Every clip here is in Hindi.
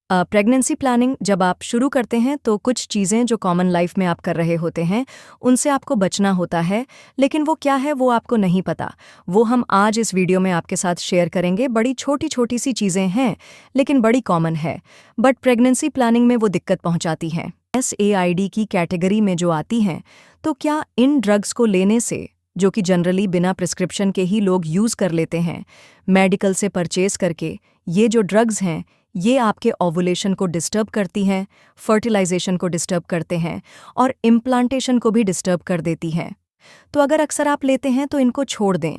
प्रेगनेंसी प्लानिंग जब आप शुरू करते हैं तो कुछ चीज़ें जो कॉमन लाइफ में आप कर रहे होते हैं उनसे आपको बचना होता है, लेकिन वो क्या है वो आपको नहीं पता। वो हम आज इस वीडियो में आपके साथ शेयर करेंगे। बड़ी छोटी छोटी सी चीज़ें हैं लेकिन बड़ी कॉमन है, बट प्रेगनेंसी प्लानिंग में वो दिक्कत पहुंचाती हैं। SAID की कैटेगरी में जो आती हैं, तो क्या इन ड्रग्स को लेने से, जो कि जनरली बिना प्रिस्क्रिप्शन के ही लोग यूज़ कर लेते हैं मेडिकल से परचेज करके, ये जो ड्रग्स हैं ये आपके ओवुलेशन को डिस्टर्ब करती हैं, फर्टिलाइजेशन को डिस्टर्ब करते हैं और इम्प्लांटेशन को भी डिस्टर्ब कर देती हैं। तो अगर अक्सर आप लेते हैं तो इनको छोड़ दें।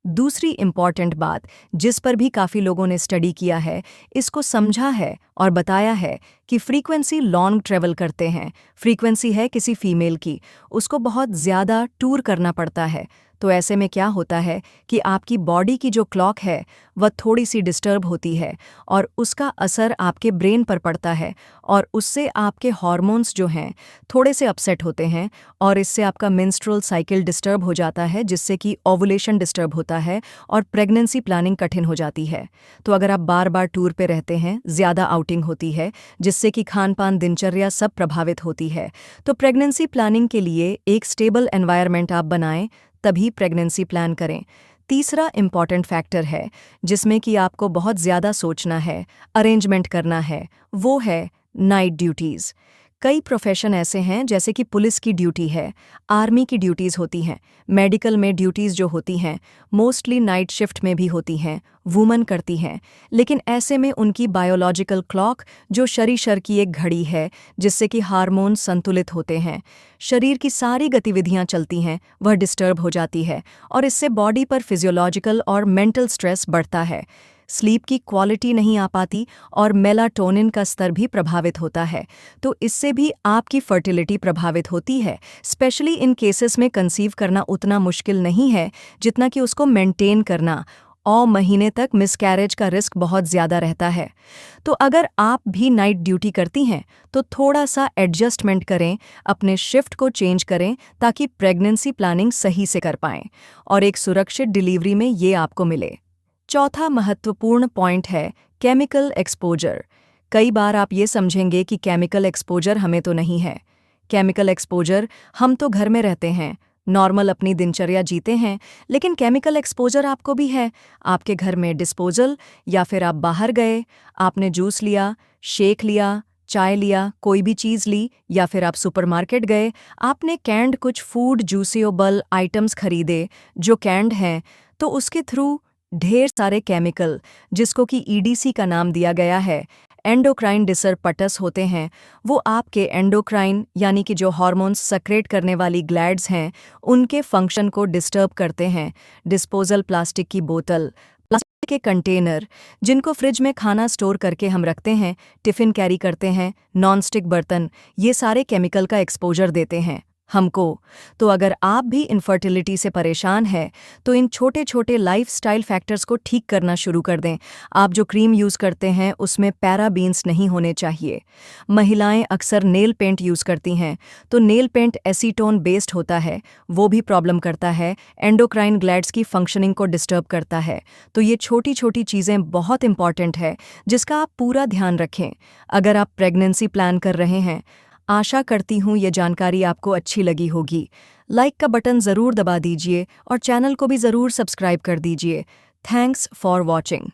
दूसरी इम्पॉर्टेंट बात जिस पर भी काफ़ी लोगों ने स्टडी किया है, इसको समझा है और बताया है कि फ्रीक्वेंसी लॉन्ग ट्रेवल करते हैं। फ्रीक्वेंसी है किसी फीमेल की, उसको बहुत ज़्यादा टूर करना पड़ता है। तो ऐसे में क्या होता है कि आपकी बॉडी की जो क्लॉक है वह थोड़ी सी डिस्टर्ब होती है और उसका असर आपके ब्रेन पर पड़ता है और उससे आपके हार्मोन्स जो हैं थोड़े से अपसेट होते हैं और इससे आपका मेंस्ट्रुअल साइकिल डिस्टर्ब हो जाता है, जिससे कि ओवुलेशन डिस्टर्ब होता है और प्रेगनेंसी प्लानिंग कठिन हो जाती है। तो अगर आप बार बार टूर पे रहते हैं, ज़्यादा आउटिंग होती है जिससे कि खान पान, दिनचर्या सब प्रभावित होती है, तो प्रेगनेंसी प्लानिंग के लिए एक स्टेबल एनवायरनमेंट आप बनाएं, तभी प्रेगनेंसी प्लान करें। तीसरा इम्पॉर्टेंट फैक्टर है जिसमें कि आपको बहुत ज़्यादा सोचना है, अरेंजमेंट करना है, वो है नाइट ड्यूटीज़। कई प्रोफेशन ऐसे हैं जैसे कि पुलिस की ड्यूटी है, आर्मी की ड्यूटीज़ होती हैं, मेडिकल में ड्यूटीज़ जो होती हैं मोस्टली नाइट शिफ्ट में भी होती हैं, वुमन करती हैं। लेकिन ऐसे में उनकी बायोलॉजिकल क्लॉक, जो शरीर की एक घड़ी है जिससे कि हार्मोन संतुलित होते हैं, शरीर की सारी गतिविधियां चलती हैं, वह डिस्टर्ब हो जाती है और इससे बॉडी पर फिजियोलॉजिकल और मेंटल स्ट्रेस बढ़ता है। स्लीप की क्वालिटी नहीं आ पाती और मेलाटोनिन का स्तर भी प्रभावित होता है। तो इससे भी आपकी फर्टिलिटी प्रभावित होती है। स्पेशली इन केसेस में कंसीव करना उतना मुश्किल नहीं है जितना कि उसको मेंटेन करना, और महीने तक मिसकैरेज का रिस्क बहुत ज़्यादा रहता है। तो अगर आप भी नाइट ड्यूटी करती हैं तो थोड़ा सा एडजस्टमेंट करें, अपने शिफ्ट को चेंज करें ताकि प्रेगनेंसी प्लानिंग सही से कर पाएं और एक सुरक्षित डिलीवरी में ये आपको मिले। चौथा महत्वपूर्ण पॉइंट है केमिकल एक्सपोजर। कई बार आप ये समझेंगे कि केमिकल एक्सपोजर हमें तो नहीं है। केमिकल एक्सपोजर, हम तो घर में रहते हैं, नॉर्मल अपनी दिनचर्या जीते हैं, लेकिन केमिकल एक्सपोजर आपको भी है। आपके घर में डिस्पोजल, या फिर आप बाहर गए, आपने जूस लिया, शेक लिया, चाय लिया, कोई भी चीज़ ली, या फिर आप सुपरमार्केट गए, आपने कैंड कुछ फूड ज्यूसेबल आइटम्स खरीदे जो कैंड हैं, तो उसके थ्रू ढेर सारे केमिकल, जिसको कि EDC का नाम दिया गया है, एंडोक्राइन डिसरप्टर्स होते हैं, वो आपके एंडोक्राइन यानी कि जो हार्मोन्स सक्रेट करने वाली ग्लैंड्स हैं उनके फंक्शन को डिस्टर्ब करते हैं। डिस्पोजल प्लास्टिक की बोतल, प्लास्टिक के कंटेनर जिनको फ्रिज में खाना स्टोर करके हम रखते हैं, टिफ़िन कैरी करते हैं, नॉनस्टिक बर्तन, ये सारे केमिकल का एक्सपोजर देते हैं हमको। तो अगर आप भी इनफर्टिलिटी से परेशान हैं तो इन छोटे छोटे लाइफस्टाइल फैक्टर्स को ठीक करना शुरू कर दें। आप जो क्रीम यूज़ करते हैं उसमें पैराबीन्स नहीं होने चाहिए। महिलाएं अक्सर नेल पेंट यूज़ करती हैं, तो नेल पेंट एसीटोन बेस्ड होता है, वो भी प्रॉब्लम करता है, एंडोक्राइन ग्लैंड्स की फंक्शनिंग को डिस्टर्ब करता है। तो ये छोटी छोटी चीज़ें बहुत इंपॉर्टेंट है जिसका आप पूरा ध्यान रखें अगर आप प्रेगनेंसी प्लान कर रहे हैं। आशा करती हूँ ये जानकारी आपको अच्छी लगी होगी। लाइक का बटन ज़रूर दबा दीजिए और चैनल को भी ज़रूर सब्सक्राइब कर दीजिए। Thanks for watching.